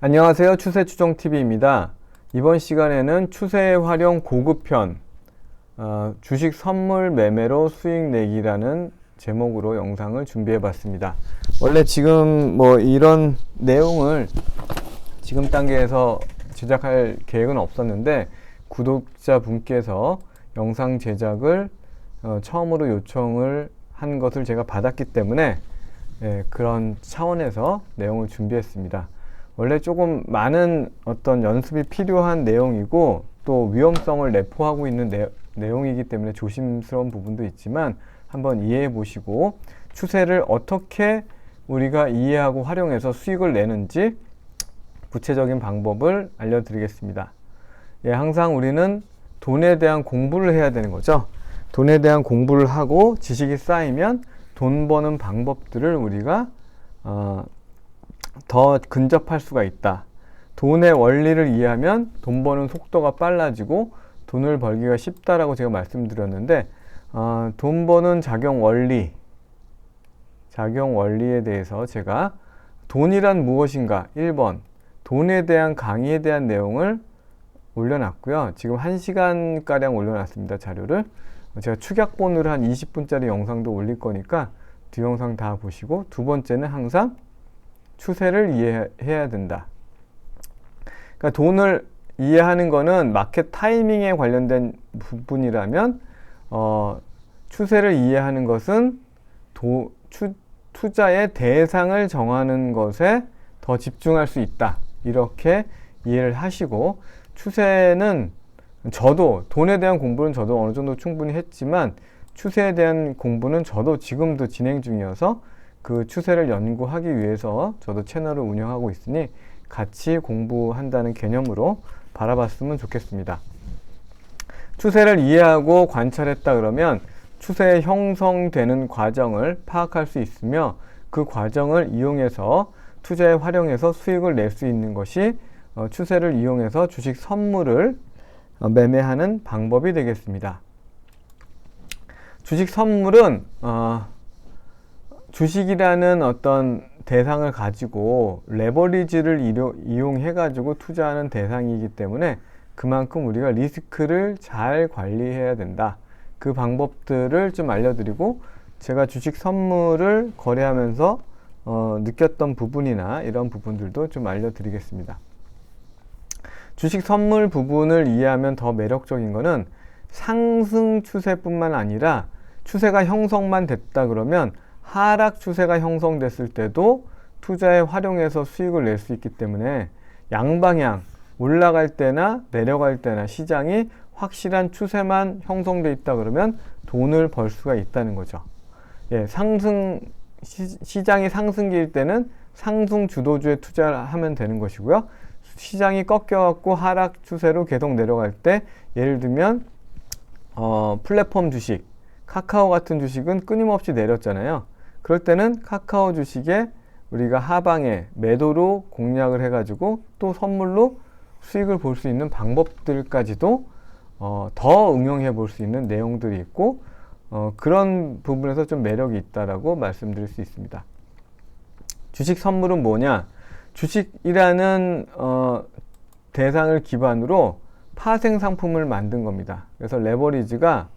안녕하세요. 추세추종TV입니다. 이번 시간에는 추세 활용 고급편 주식 선물 매매로 수익 내기라는 제목으로 영상을 준비해 봤습니다. 원래 지금 이런 내용을 지금 단계에서 제작할 계획은 없었는데 구독자분께서 영상 제작을 처음으로 요청을 한 것을 제가 받았기 때문에 그런 차원에서 내용을 준비했습니다. 원래 조금 많은 어떤 연습이 필요한 내용이고 또 위험성을 내포하고 있는 내용이기 때문에 조심스러운 부분도 있지만 한번 이해해 보시고 추세를 어떻게 우리가 이해하고 활용해서 수익을 내는지 구체적인 방법을 알려드리겠습니다. 항상 우리는 돈에 대한 공부를 해야 되는 거죠. 돈에 대한 공부를 하고 지식이 쌓이면 돈 버는 방법들을 우리가 더 근접할 수가 있다. 돈의 원리를 이해하면 돈 버는 속도가 빨라지고 돈을 벌기가 쉽다라고 제가 말씀드렸는데 돈 버는 작용 원리에 대해서 제가 돈이란 무엇인가 1번 돈에 대한 강의에 대한 내용을 올려놨고요. 지금 1시간가량 올려놨습니다. 자료를. 제가 축약본으로 한 20분짜리 영상도 올릴 거니까 두 영상 다 보시고, 두 번째는 항상 추세를 이해해야 된다. 그러니까 돈을 이해하는 거는 마켓 타이밍에 관련된 부분이라면 추세를 이해하는 것은 투자의 대상을 정하는 것에 더 집중할 수 있다. 이렇게 이해를 하시고, 추세는 저도 돈에 대한 공부는 저도 어느 정도 충분히 했지만 추세에 대한 공부는 저도 지금도 진행 중이어서 그 추세를 연구하기 위해서 저도 채널을 운영하고 있으니 같이 공부한다는 개념으로 바라봤으면 좋겠습니다. 추세를 이해하고 관찰했다 그러면 추세에 형성되는 과정을 파악할 수 있으며 그 과정을 이용해서 투자에 활용해서 수익을 낼 수 있는 것이 추세를 이용해서 주식 선물을 매매하는 방법이 되겠습니다. 주식 선물은 주식이라는 어떤 대상을 가지고 레버리지를 이용해 가지고 투자하는 대상이기 때문에 그만큼 우리가 리스크를 잘 관리해야 된다. 그 방법들을 좀 알려드리고, 제가 주식 선물을 거래하면서 느꼈던 부분이나 이런 부분들도 좀 알려드리겠습니다. 주식 선물 부분을 이해하면 더 매력적인 거는 상승 추세뿐만 아니라 추세가 형성만 됐다 그러면 하락 추세가 형성됐을 때도 투자에 활용해서 수익을 낼 수 있기 때문에 양방향 올라갈 때나 내려갈 때나 시장이 확실한 추세만 형성돼 있다 그러면 돈을 벌 수가 있다는 거죠. 시장이 상승기일 때는 상승 주도주에 투자를 하면 되는 것이고요. 시장이 꺾여갖고 하락 추세로 계속 내려갈 때, 예를 들면 플랫폼 주식, 카카오 같은 주식은 끊임없이 내렸잖아요. 그럴 때는 카카오 주식에 우리가 하방에 매도로 공략을 해가지고 또 선물로 수익을 볼 수 있는 방법들까지도 더 응용해 볼 수 있는 내용들이 있고, 그런 부분에서 좀 매력이 있다라고 말씀드릴 수 있습니다. 주식 선물은 뭐냐? 주식이라는 대상을 기반으로 파생 상품을 만든 겁니다. 그래서 레버리지가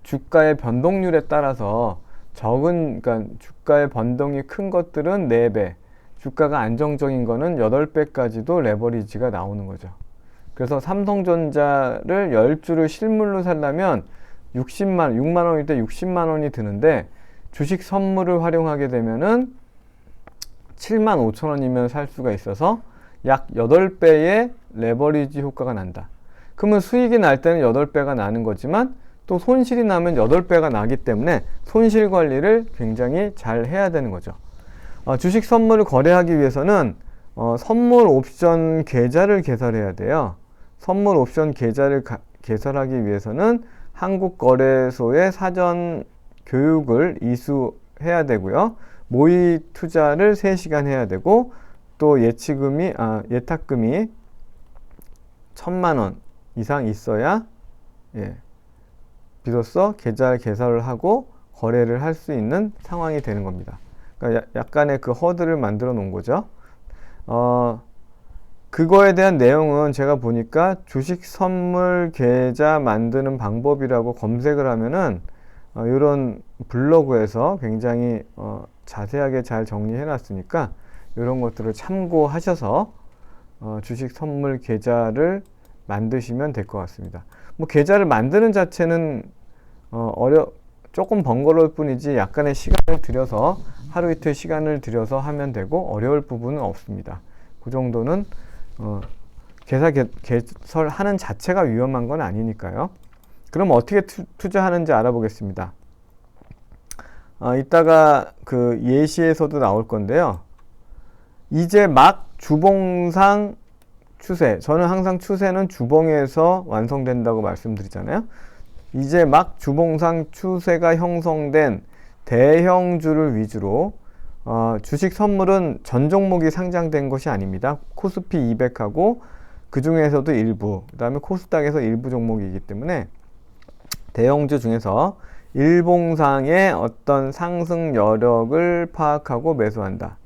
주가의 변동률에 따라서 그러니까 주가의 변동이 큰 것들은 4배, 주가가 안정적인 거는 8배까지도 레버리지가 나오는 거죠. 그래서 삼성전자를 10주를 실물로 살려면 6만 원일 때 60만 원이 드는데, 주식 선물을 활용하게 되면은 7만 5천 원이면 살 수가 있어서 약 8배의 레버리지 효과가 난다. 그러면 수익이 날 때는 8배가 나는 거지만 또 손실이 나면 8배가 나기 때문에 손실 관리를 굉장히 잘 해야 되는 거죠. 주식 선물을 거래하기 위해서는 선물 옵션 계좌를 개설해야 돼요. 선물 옵션 계좌를 개설하기 위해서는 한국거래소에 사전 교육을 이수해야 되고요. 모의 투자를 3시간 해야 되고, 또 예탁금이 1,000만 원 이상 있어야 비로소 계좌 개설을 하고 거래를 할 수 있는 상황이 되는 겁니다. 그러니까 약간의 그 허들을 만들어 놓은 거죠. 그거에 대한 내용은 제가 보니까 주식 선물 계좌 만드는 방법이라고 검색을 하면은 이런 블로그에서 굉장히 자세하게 잘 정리해 놨으니까 이런 것들을 참고하셔서 주식 선물 계좌를 만드시면 될 것 같습니다. 뭐 계좌를 만드는 자체는 조금 번거로울 뿐이지 약간의 시간을 들여서 하루 이틀 시간을 들여서 하면 되고 어려울 부분은 없습니다. 그 정도는 계좌 개설하는 자체가 위험한 건 아니니까요. 그럼 어떻게 투자하는지 알아보겠습니다. 이따가 그 예시에서도 나올 건데요. 이제 막 주봉상 추세, 저는 항상 추세는 주봉에서 완성된다고 말씀드리잖아요. 이제 막 주봉상 추세가 형성된 대형주를 위주로 주식 선물은 전 종목이 상장된 것이 아닙니다. 코스피 200하고 그 중에서도 일부, 그 다음에 코스닥에서 일부 종목이기 때문에 대형주 중에서 일봉상의 어떤 상승 여력을 파악하고 매수한다.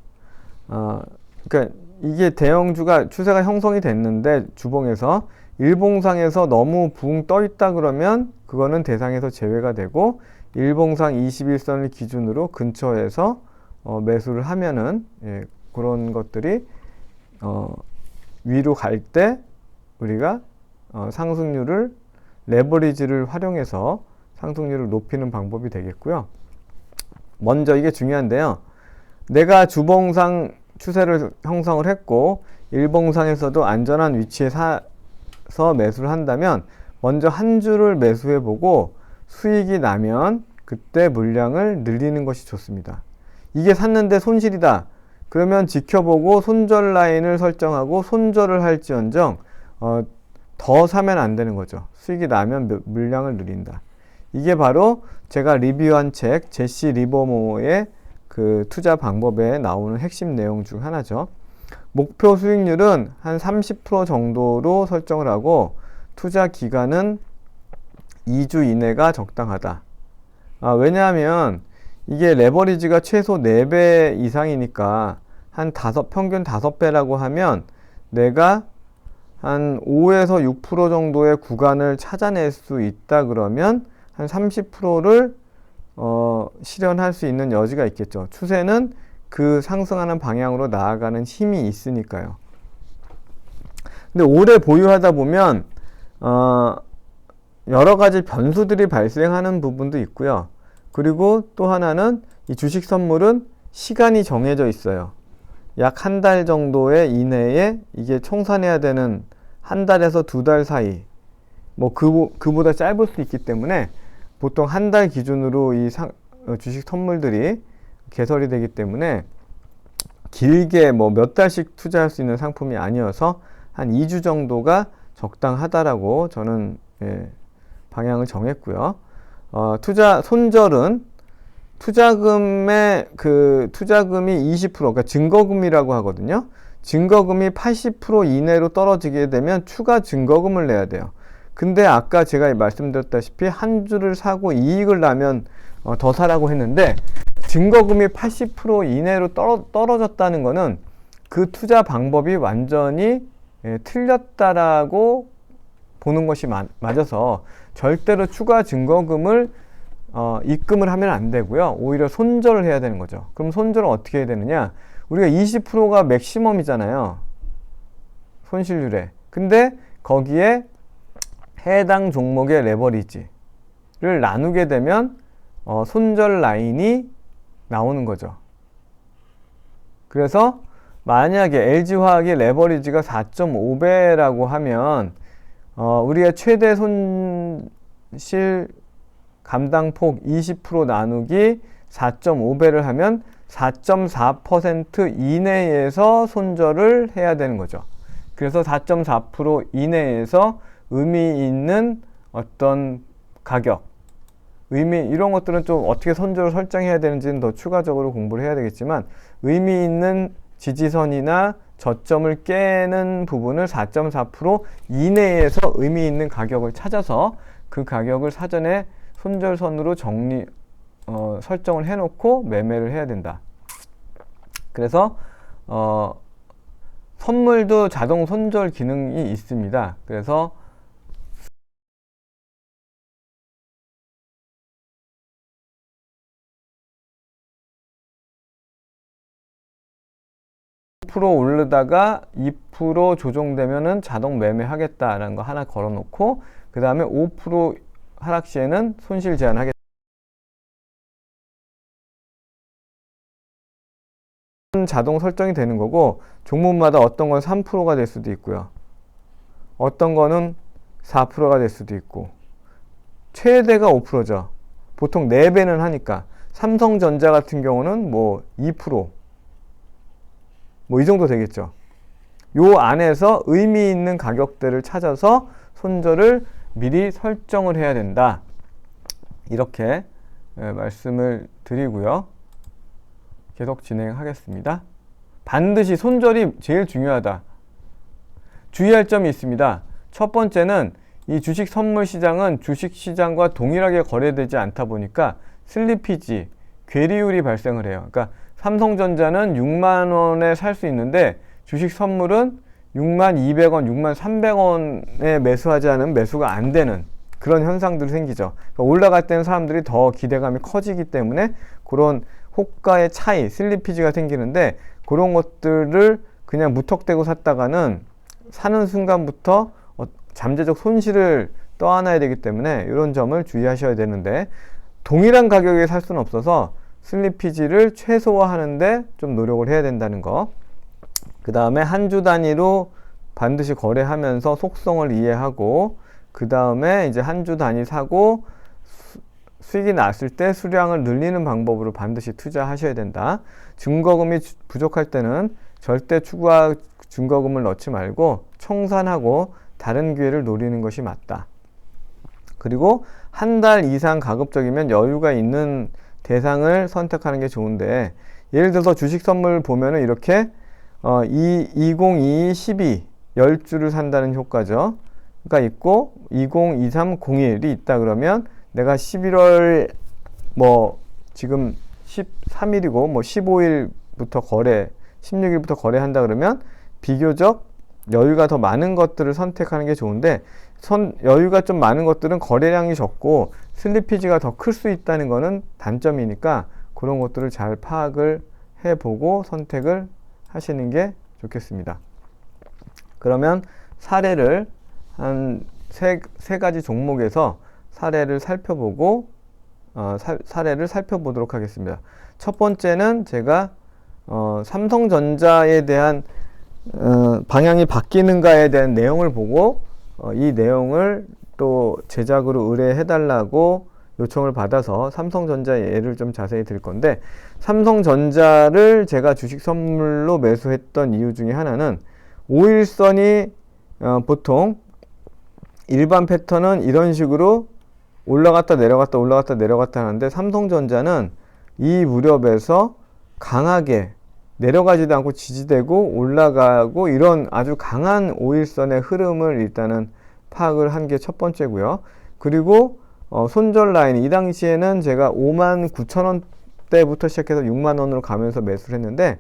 그러니까 이게 대형주가 추세가 형성이 됐는데 주봉에서 일봉상에서 너무 붕 떠 있다 그러면 그거는 대상에서 제외가 되고 일봉상 21선을 기준으로 근처에서 매수를 하면은 그런 것들이 위로 갈 때 우리가 상승률을 레버리지를 활용해서 상승률을 높이는 방법이 되겠고요. 먼저 이게 중요한데요. 내가 주봉상 추세를 형성을 했고 일봉상에서도 안전한 위치에 사서 매수를 한다면 먼저 한 주를 매수해 보고 수익이 나면 그때 물량을 늘리는 것이 좋습니다. 이게 샀는데 손실이다. 그러면 지켜보고 손절 라인을 설정하고 손절을 할지언정 더 사면 안 되는 거죠. 수익이 나면 물량을 늘린다. 이게 바로 제가 리뷰한 책 제시 리버모어의 그 투자 방법에 나오는 핵심 내용 중 하나죠. 목표 수익률은 한 30% 정도로 설정을 하고 투자 기간은 2주 이내가 적당하다. 왜냐하면 이게 레버리지가 최소 4배 이상이니까 한 평균 5배라고 하면 내가 한 5에서 6% 정도의 구간을 찾아낼 수 있다 그러면 한 30%를 실현할 수 있는 여지가 있겠죠. 추세는 그 상승하는 방향으로 나아가는 힘이 있으니까요. 근데 오래 보유하다 보면 여러 가지 변수들이 발생하는 부분도 있고요. 그리고 또 하나는 이 주식 선물은 시간이 정해져 있어요. 약 한 달 정도의 이내에 이게 청산해야 되는 한 달에서 2달 사이, 뭐 그보다 짧을 수 있기 때문에 보통 한 달 기준으로 이 주식 선물들이 개설이 되기 때문에 길게 뭐 몇 달씩 투자할 수 있는 상품이 아니어서 한 2주 정도가 적당하다라고 저는 방향을 정했고요. 손절은 투자금이 20%, 그러니까 증거금이라고 하거든요. 증거금이 80% 이내로 떨어지게 되면 추가 증거금을 내야 돼요. 근데 아까 제가 말씀드렸다시피 한 주를 사고 이익을 나면 더 사라고 했는데 증거금이 80% 이내로 떨어졌다는 거는 그 투자 방법이 완전히 틀렸다라고 보는 것이 맞아서 절대로 추가 증거금을 입금을 하면 안 되고요. 오히려 손절을 해야 되는 거죠. 그럼 손절은 어떻게 해야 되느냐? 우리가 20%가 맥시멈이잖아요. 손실률에. 근데 거기에 해당 종목의 레버리지를 나누게 되면 손절 라인이 나오는 거죠. 그래서 만약에 LG화학의 레버리지가 4.5배라고 하면 우리가 최대 손실 감당폭 20% 나누기 4.5배를 하면 4.4% 이내에서 손절을 해야 되는 거죠. 그래서 4.4% 이내에서 의미 있는 어떤 가격, 이런 것들은 좀 어떻게 손절을 설정해야 되는지는 더 추가적으로 공부를 해야 되겠지만 의미 있는 지지선이나 저점을 깨는 부분을 4.4% 이내에서 의미 있는 가격을 찾아서 그 가격을 사전에 손절선으로 설정을 해놓고 매매를 해야 된다. 그래서 선물도 자동 손절 기능이 있습니다. 그래서 %5 오르다가 2% 조정되면은 자동 매매하겠다라는 거 하나 걸어놓고, 그 다음에 5% 하락 시에는 손실 제한하겠다. 자동 설정이 되는 거고, 종목마다 어떤 건 3%가 될 수도 있고요. 어떤 거는 4%가 될 수도 있고, 최대가 5%죠. 보통 4배는 하니까. 삼성전자 같은 경우는 뭐 2%, 뭐 이 정도 되겠죠. 요 안에서 의미 있는 가격대를 찾아서 손절을 미리 설정을 해야 된다. 이렇게 말씀을 드리고요. 계속 진행하겠습니다. 반드시 손절이 제일 중요하다. 주의할 점이 있습니다. 첫 번째는 이 주식 선물 시장은 주식 시장과 동일하게 거래되지 않다 보니까 슬리피지, 괴리율이 발생을 해요. 그러니까 삼성전자는 6만 원에 살 수 있는데 주식 선물은 6만 200원, 6만 300원에 매수하지 않으면 매수가 안 되는 그런 현상들이 생기죠. 그러니까 올라갈 때는 사람들이 더 기대감이 커지기 때문에 그런 호가의 차이, 슬리피지가 생기는데, 그런 것들을 그냥 무턱대고 샀다가는 사는 순간부터 잠재적 손실을 떠안아야 되기 때문에 이런 점을 주의하셔야 되는데, 동일한 가격에 살 수는 없어서 슬리피지를 최소화하는데 좀 노력을 해야 된다는 거. 그 다음에 한 주 단위로 반드시 거래하면서 속성을 이해하고, 그 다음에 이제 한 주 단위 사고 수익이 났을 때 수량을 늘리는 방법으로 반드시 투자하셔야 된다. 증거금이 부족할 때는 절대 추가 증거금을 넣지 말고 청산하고 다른 기회를 노리는 것이 맞다. 그리고 한 달 이상 가급적이면 여유가 있는 대상을 선택하는 게 좋은데, 예를 들어서 주식 선물 보면은 이렇게 2022, 12, 10주를 산다는 효과죠. 가 있고 20, 23, 01이 있다 그러면 내가 11월 뭐 지금 13일이고 뭐 15일부터 거래, 16일부터 거래한다 그러면 비교적 여유가 더 많은 것들을 선택하는 게 좋은데, 여유가 좀 많은 것들은 거래량이 적고 슬리피지가 더 클 수 있다는 거는 단점이니까 그런 것들을 잘 파악을 해보고 선택을 하시는 게 좋겠습니다. 그러면 사례를 한 세 가지 종목에서 사례를 살펴보고 사례를 살펴보도록 하겠습니다. 첫 번째는 제가 삼성전자에 대한 방향이 바뀌는가에 대한 내용을 보고 이 내용을 또 제작으로 의뢰해달라고 요청을 받아서 삼성전자 예를 좀 자세히 들 건데, 삼성전자를 제가 주식 선물로 매수했던 이유 중에 하나는 5일선이 보통 일반 패턴은 이런 식으로 올라갔다 내려갔다 올라갔다 내려갔다 하는데, 삼성전자는 이 무렵에서 강하게 내려가지도 않고 지지되고 올라가고 이런 아주 강한 5일선의 흐름을 일단은 파악을 한 게 첫 번째고요. 그리고 손절 라인, 이 당시에는 제가 59,000원대부터 시작해서 6만원으로 가면서 매수를 했는데,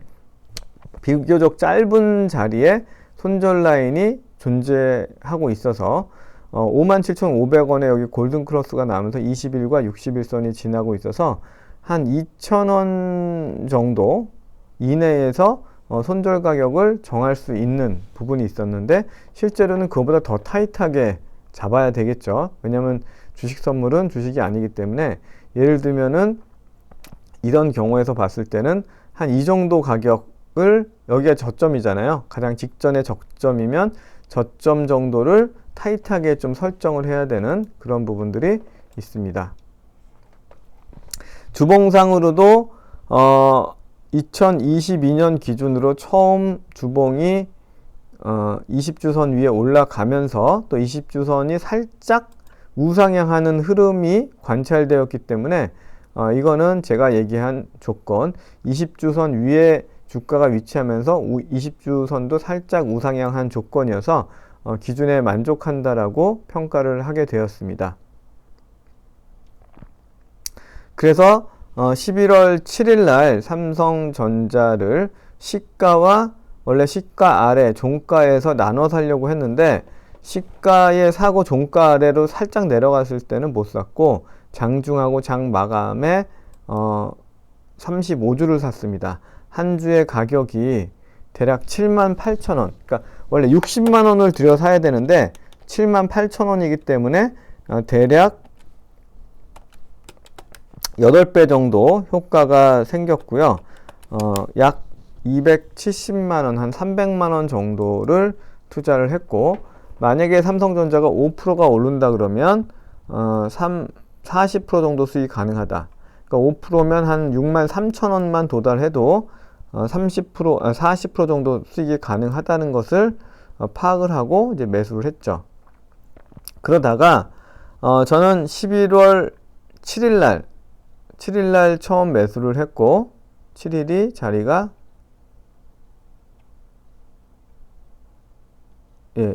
비교적 짧은 자리에 손절 라인이 존재하고 있어서 57,500원에 여기 골든 크로스가 나오면서 20일과 60일선이 지나고 있어서 한 2,000원 정도 이내에서 손절 가격을 정할 수 있는 부분이 있었는데, 실제로는 그거보다 더 타이트하게 잡아야 되겠죠. 왜냐하면 주식 선물은 주식이 아니기 때문에, 예를 들면은 이런 경우에서 봤을 때는 한 이 정도 가격을, 여기가 저점이잖아요. 가장 직전의 저점이면 저점 정도를 타이트하게 좀 설정을 해야 되는 그런 부분들이 있습니다. 주봉상으로도 2022년 기준으로 처음 주봉이 20주선 위에 올라가면서 또 20주선이 살짝 우상향하는 흐름이 관찰되었기 때문에 이거는 제가 얘기한 조건, 20주선 위에 주가가 위치하면서 20주선도 살짝 우상향한 조건이어서 기준에 만족한다라고 평가를 하게 되었습니다. 그래서 11월 7일 날 삼성전자를 시가와 원래 시가 아래, 종가에서 나눠 사려고 했는데 시가에 사고 종가 아래로 살짝 내려갔을 때는 못 샀고 장중하고 장 마감에 35주를 샀습니다. 한 주의 가격이 대략 78,000원. 그러니까 원래 60만 원을 들여 사야 되는데 78,000원이기 때문에 대략 8배 정도 효과가 생겼고요. 약 270만 원, 한 300만 원 정도를 투자를 했고, 만약에 삼성전자가 5%가 오른다 그러면 40% 정도 수익 가능하다. 그러니까 5%면 한 63,000원만 도달해도 40% 정도 수익이 가능하다는 것을 파악을 하고 이제 매수를 했죠. 그러다가 저는 11월 7일날 처음 매수를 했고 7일이 자리가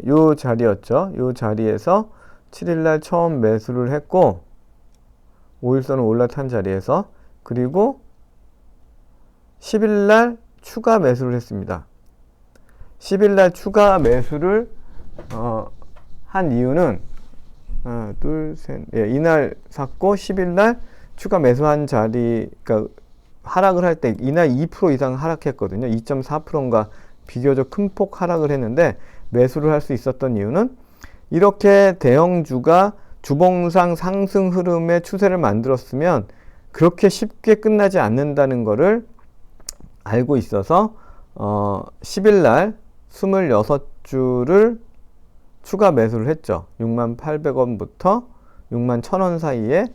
요 자리였죠. 요 자리에서 7일날 처음 매수를 했고 5일선을 올라탄 자리에서, 그리고 10일날 추가 매수를 했습니다. 10일날 추가 매수를 한 이유는 하나, 둘, 셋, 이날 샀고 10일날 추가 매수한 자리, 그러니까 하락을 할 때 이날 2% 이상 하락했거든요. 2.4%인가 비교적 큰 폭 하락을 했는데 매수를 할 수 있었던 이유는 이렇게 대형주가 주봉상 상승 흐름의 추세를 만들었으면 그렇게 쉽게 끝나지 않는다는 것을 알고 있어서 10일날 26주를 추가 매수를 했죠. 68,000원부터 61,000원 사이에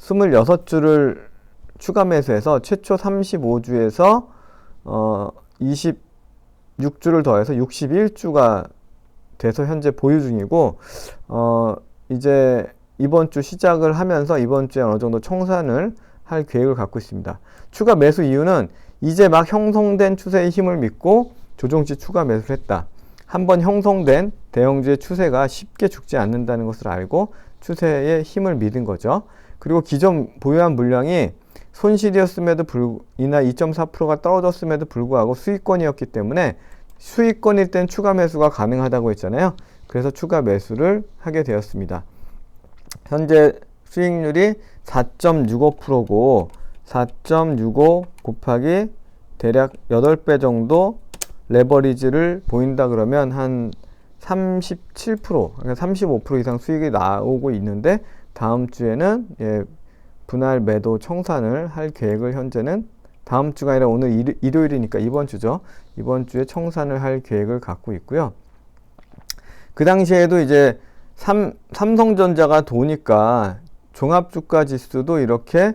26주를 추가 매수해서 최초 35주에서 26주를 더해서 61주가 돼서 현재 보유 중이고, 이제 이번 주 시작을 하면서 이번 주에 어느 정도 청산을 할 계획을 갖고 있습니다. 추가 매수 이유는 이제 막 형성된 추세의 힘을 믿고 조정치 추가 매수를 했다. 한번 형성된 대형주의 추세가 쉽게 죽지 않는다는 것을 알고 추세의 힘을 믿은 거죠. 그리고 기존 보유한 물량이 손실이었음에도 이날 2.4%가 떨어졌음에도 불구하고 수익권이었기 때문에 수익권일 땐 추가 매수가 가능하다고 했잖아요. 그래서 추가 매수를 하게 되었습니다. 현재 수익률이 4.65%고 4.65 곱하기 대략 8배 정도 레버리지를 보인다 그러면 한 37%, 그러니까 35% 이상 수익이 나오고 있는데 다음 주에는 분할 매도 청산을 할 계획을 현재는 다음 주가 아니라 오늘 일요일이니까 이번 주죠. 이번 주에 청산을 할 계획을 갖고 있고요. 그 당시에도 이제 삼성전자가 도니까 종합주가 지수도 이렇게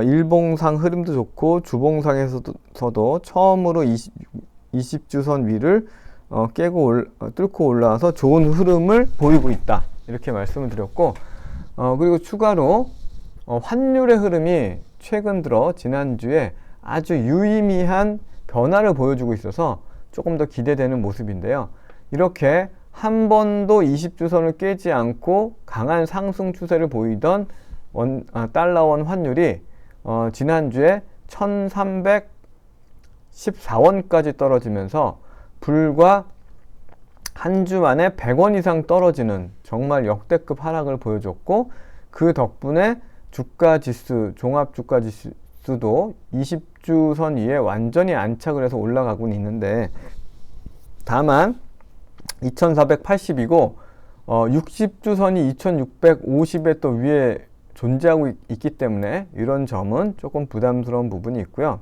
일봉상 흐름도 좋고 주봉상에서도 처음으로 20주선 위를 뚫고 올라와서 좋은 흐름을 보이고 있다. 이렇게 말씀을 드렸고, 그리고 추가로 환율의 흐름이 최근 들어 지난주에 아주 유의미한 변화를 보여주고 있어서 조금 더 기대되는 모습인데요. 이렇게 한 번도 20주선을 깨지 않고 강한 상승 추세를 보이던 달러원 환율이 지난주에 1314원까지 떨어지면서 불과 한 주 만에 100원 이상 떨어지는 정말 역대급 하락을 보여줬고, 그 덕분에 주가지수, 종합주가지수도 20주선 위에 완전히 안착을 해서 올라가고는 있는데, 다만 2480이고 60주선이 2650에 또 위에 존재하고 있기 때문에 이런 점은 조금 부담스러운 부분이 있고요.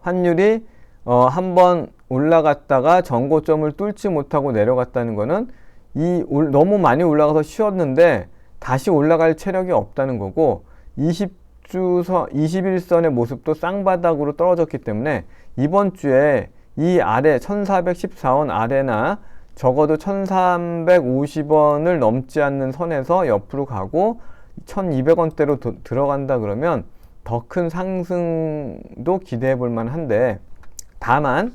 환율이 한번 올라갔다가 전고점을 뚫지 못하고 내려갔다는 거는 너무 많이 올라가서 쉬었는데 다시 올라갈 체력이 없다는 거고, 21선의 모습도 쌍바닥으로 떨어졌기 때문에 이번 주에 이 아래 1414원 아래나 적어도 1350원을 넘지 않는 선에서 옆으로 가고 1200원대로 들어간다 그러면 더 큰 상승도 기대해 볼 만한데, 다만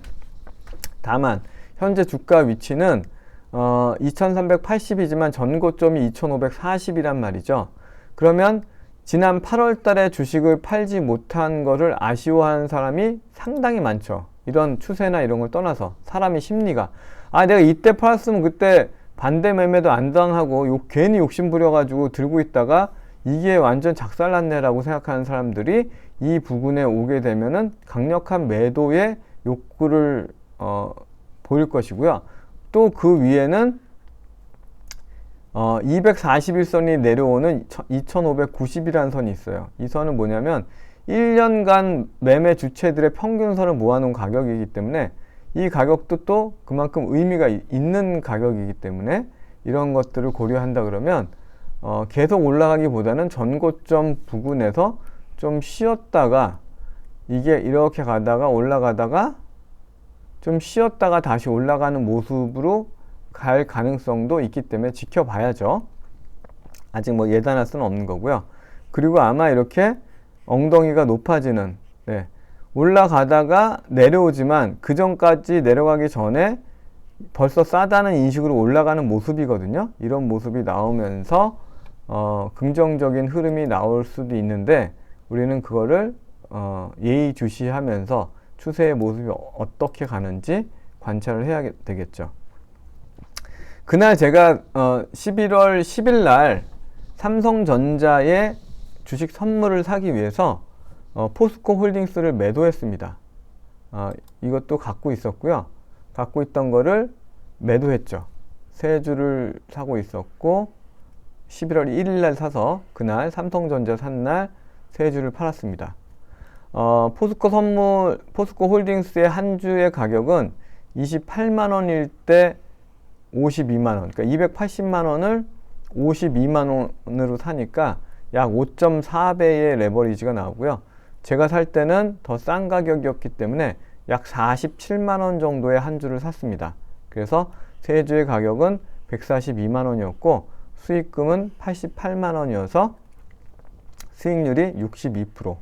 현재 주가 위치는 2380이지만 전고점이 2540이란 말이죠. 그러면 지난 8월 달에 주식을 팔지 못한 거를 아쉬워하는 사람이 상당히 많죠. 이런 추세나 이런 걸 떠나서 사람의 심리가 내가 이때 팔았으면 그때 반대 매매도 안 당하고 괜히 욕심 부려가지고 들고 있다가 이게 완전 작살났네 라고 생각하는 사람들이 이 부근에 오게 되면은 강력한 매도의 욕구를 보일 것이고요. 또 그 위에는 241선이 내려오는 2590이라는 선이 있어요. 이 선은 뭐냐면 1년간 매매 주체들의 평균선을 모아놓은 가격이기 때문에 이 가격도 또 그만큼 의미가 있는 가격이기 때문에 이런 것들을 고려한다 그러면 계속 올라가기보다는 전고점 부근에서 좀 쉬었다가 이게 이렇게 가다가 올라가다가 좀 쉬었다가 다시 올라가는 모습으로 갈 가능성도 있기 때문에 지켜봐야죠. 아직 뭐 예단할 수는 없는 거고요. 그리고 아마 이렇게 엉덩이가 높아지는 올라가다가 내려오지만 그 전까지 내려가기 전에 벌써 싸다는 인식으로 올라가는 모습이거든요. 이런 모습이 나오면서 긍정적인 흐름이 나올 수도 있는데 우리는 그거를 예의주시하면서 추세의 모습이 어떻게 가는지 관찰을 해야 되겠죠. 그날 제가 11월 10일 날 삼성전자의 주식 선물을 사기 위해서 포스코 홀딩스를 매도했습니다. 이것도 갖고 있었고요. 갖고 있던 거를 매도했죠. 세 주를 사고 있었고 11월 1일 날 사서 그날 삼성전자 산 날 세 주를 팔았습니다. 포스코 홀딩스의 한 주의 가격은 28만 원일 때 52만 원, 그러니까 280만 원을 52만 원으로 사니까 약 5.4배의 레버리지가 나오고요. 제가 살 때는 더 싼 가격이었기 때문에 약 47만 원 정도의 한 주를 샀습니다. 그래서 세 주의 가격은 142만 원이었고 수익금은 88만 원이어서 수익률이 62%.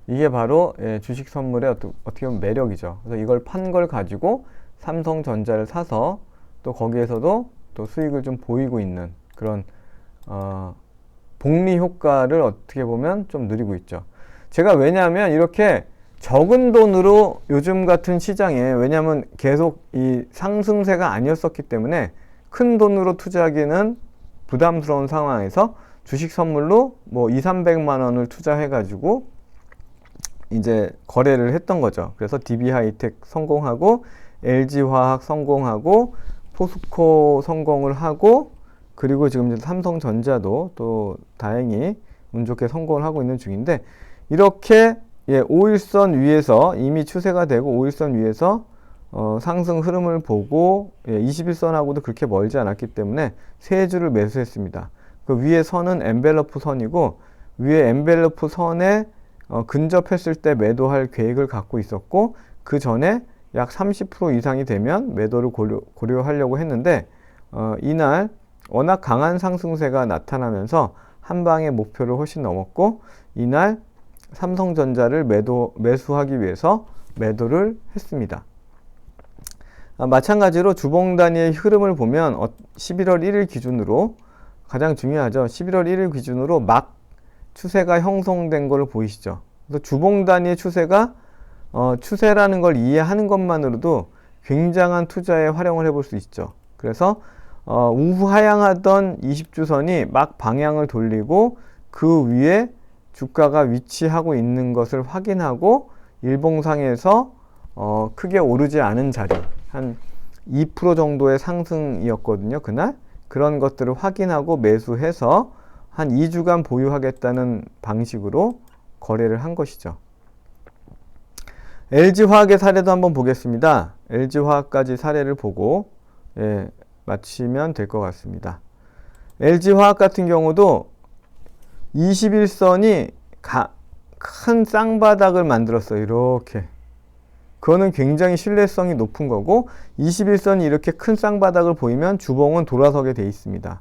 이게 바로 주식 선물의 어떻게 보면 매력이죠. 그래서 이걸 판 걸 가지고 삼성전자를 사서 또 거기에서도 또 수익을 좀 보이고 있는 그런 복리 효과를 어떻게 보면 좀 누리고 있죠. 제가 왜냐하면 이렇게 적은 돈으로 요즘 같은 시장에 왜냐하면 계속 이 상승세가 아니었었기 때문에 큰 돈으로 투자하기는 부담스러운 상황에서 주식 선물로 뭐 200~300만 원을 투자해 가지고 이제 거래를 했던 거죠. 그래서 DB하이텍 성공하고 LG화학 성공하고 포스코 성공을 하고 그리고 지금 이제 삼성전자도 또 다행히 운 좋게 성공을 하고 있는 중인데 이렇게 5일선 위에서 이미 추세가 되고 5일선 위에서 상승 흐름을 보고 21선하고도 그렇게 멀지 않았기 때문에 세 주를 매수했습니다. 그 위에 선은 엔벨러프 선이고 위에 엔벨러프 선에 근접했을 때 매도할 계획을 갖고 있었고 그 전에 약 30% 이상이 되면 매도를 고려하려고 했는데 이날 워낙 강한 상승세가 나타나면서 한 방에 목표를 훨씬 넘었고 이날 삼성전자를 매수하기 위해서 매도를 했습니다. 마찬가지로 주봉 단위의 흐름을 보면 11월 1일 기준으로 가장 중요하죠. 11월 1일 기준으로 막 추세가 형성된 걸 보이시죠. 그래서 주봉 단위의 추세가 추세라는 걸 이해하는 것만으로도 굉장한 투자에 활용을 해볼 수 있죠. 그래서 우후 하향하던 20주선이 막 방향을 돌리고 그 위에 주가가 위치하고 있는 것을 확인하고 일봉상에서 크게 오르지 않은 자리 한 2% 정도의 상승이었거든요. 그날 그런 것들을 확인하고 매수해서 한 2주간 보유하겠다는 방식으로 거래를 한 것이죠. LG화학의 사례도 한번 보겠습니다. LG화학까지 사례를 보고 마치면 될 것 같습니다. LG화학 같은 경우도 21선이 큰 쌍바닥을 만들었어요. 이렇게. 그거는 굉장히 신뢰성이 높은 거고 21선이 이렇게 큰 쌍바닥을 보이면 주봉은 돌아서게 돼 있습니다.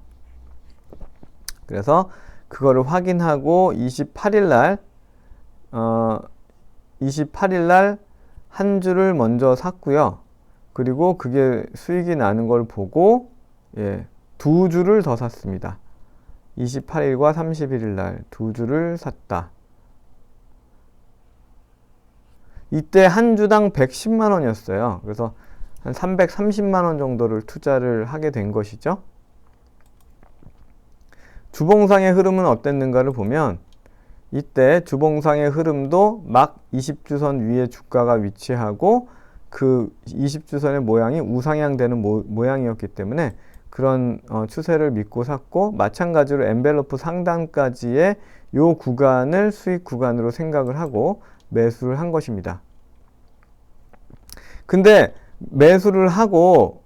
그래서 그거를 확인하고 28일 날 한 주를 먼저 샀고요. 그리고 그게 수익이 나는 걸 보고 두 주를 더 샀습니다. 28일과 31일 날 두 주를 샀다. 이때 한 주당 110만 원이었어요. 그래서 한 330만 원 정도를 투자를 하게 된 것이죠. 주봉상의 흐름은 어땠는가를 보면 이때 주봉상의 흐름도 막 20주선 위에 주가가 위치하고 그 20주선의 모양이 우상향 되는 모양이었기 때문에 그런 추세를 믿고 샀고, 마찬가지로 엔벨로프 상단까지의 요 구간을 수익 구간으로 생각을 하고 매수를 한 것입니다. 근데 매수를 하고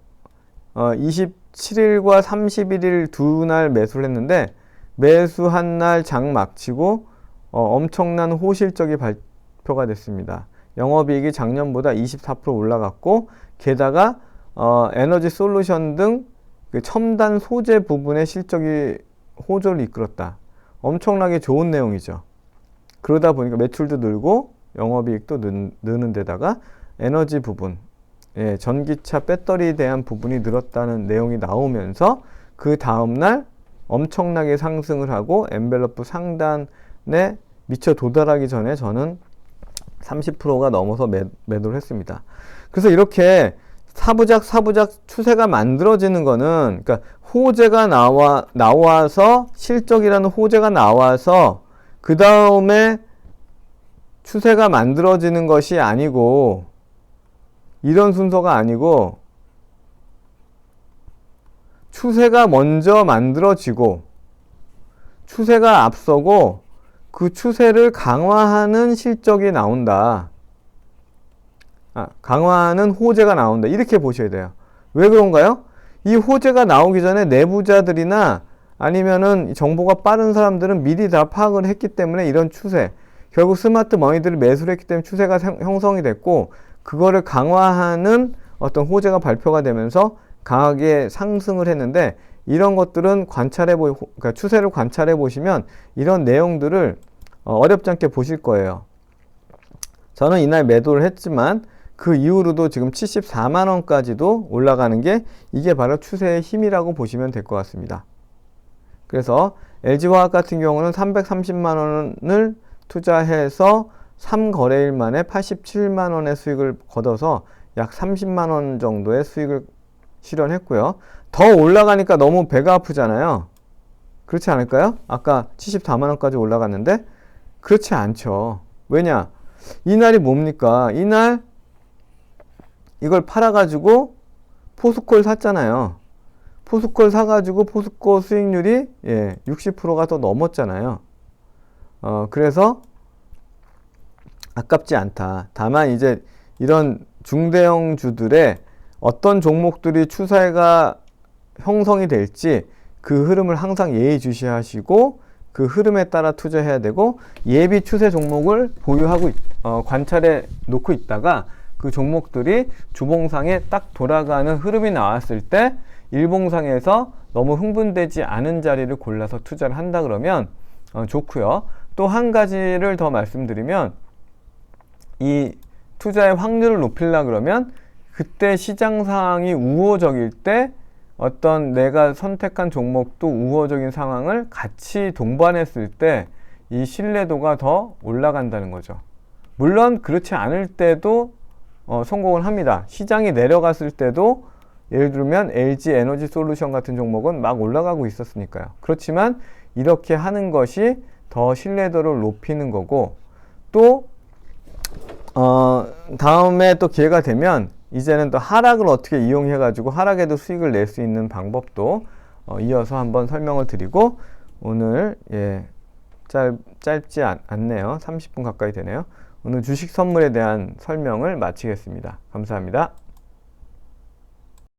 27일과 31일 두 날 매수를 했는데, 매수한 날 장 막치고 엄청난 호실적이 발표가 됐습니다. 영업이익이 작년보다 24% 올라갔고, 게다가 에너지 솔루션 등 그 첨단 소재 부분의 실적이 호조를 이끌었다. 엄청나게 좋은 내용이죠. 그러다 보니까 매출도 늘고 영업이익도 느는 데다가 에너지 부분, 전기차 배터리에 대한 부분이 늘었다는 내용이 나오면서 그 다음날 엄청나게 상승을 하고 엔벨로프 상단에 미처 도달하기 전에 저는 30%가 넘어서 매도를 했습니다. 그래서 이렇게 사부작 추세가 만들어지는 거는, 그러니까 호재가 나와서 실적이라는 호재가 나와서 그 다음에 추세가 만들어지는 것이 아니고, 이런 순서가 아니고 추세가 먼저 만들어지고 추세가 앞서고 그 추세를 강화하는 실적이 나온다. 강화하는 호재가 나온다. 이렇게 보셔야 돼요. 왜 그런가요? 이 호재가 나오기 전에 내부자들이나 아니면은 정보가 빠른 사람들은 미리 다 파악을 했기 때문에 이런 추세, 결국 스마트 머니들을 매수를 했기 때문에 추세가 형성이 됐고, 그거를 강화하는 어떤 호재가 발표가 되면서 강하게 상승을 했는데, 이런 것들은 그러니까 추세를 관찰해 보시면 이런 내용들을 어렵지 않게 보실 거예요. 저는 이날 매도를 했지만 그 이후로도 지금 74만 원까지도 올라가는 게, 이게 바로 추세의 힘이라고 보시면 될 것 같습니다. 그래서 LG화학 같은 경우는 330만 원을 투자해서 3거래일 만에 87만 원의 수익을 거둬서 약 30만 원 정도의 수익을 실현했고요. 더 올라가니까 너무 배가 아프잖아요. 그렇지 않을까요? 아까 74만 원까지 올라갔는데 그렇지 않죠. 왜냐? 이날이 뭡니까? 이날 이걸 팔아가지고 포스코를 샀잖아요. 포스코를 사가지고 포스코 수익률이 60%가 더 넘었잖아요. 그래서 아깝지 않다. 다만 이제 이런 중대형주들의 어떤 종목들이 추세가 형성이 될지 그 흐름을 항상 예의주시하시고 그 흐름에 따라 투자해야 되고, 예비 추세 종목을 보유하고 관찰해 놓고 있다가 그 종목들이 주봉상에 딱 돌아가는 흐름이 나왔을 때 일봉상에서 너무 흥분되지 않은 자리를 골라서 투자를 한다 그러면 좋고요. 또 한 가지를 더 말씀드리면, 이 투자의 확률을 높이려 그러면 그때 시장 상황이 우호적일 때 어떤 내가 선택한 종목도 우호적인 상황을 같이 동반했을 때 이 신뢰도가 더 올라간다는 거죠. 물론 그렇지 않을 때도 성공을 합니다. 시장이 내려갔을 때도, 예를 들면 LG 에너지 솔루션 같은 종목은 막 올라가고 있었으니까요. 그렇지만 이렇게 하는 것이 더 신뢰도를 높이는 거고, 또 다음에 또 기회가 되면 이제는 또 하락을 어떻게 이용해 가지고 하락에도 수익을 낼 수 있는 방법도 이어서 한번 설명을 드리고, 오늘 짧지 않네요. 30분 가까이 되네요. 오늘 주식 선물에 대한 설명을 마치겠습니다. 감사합니다.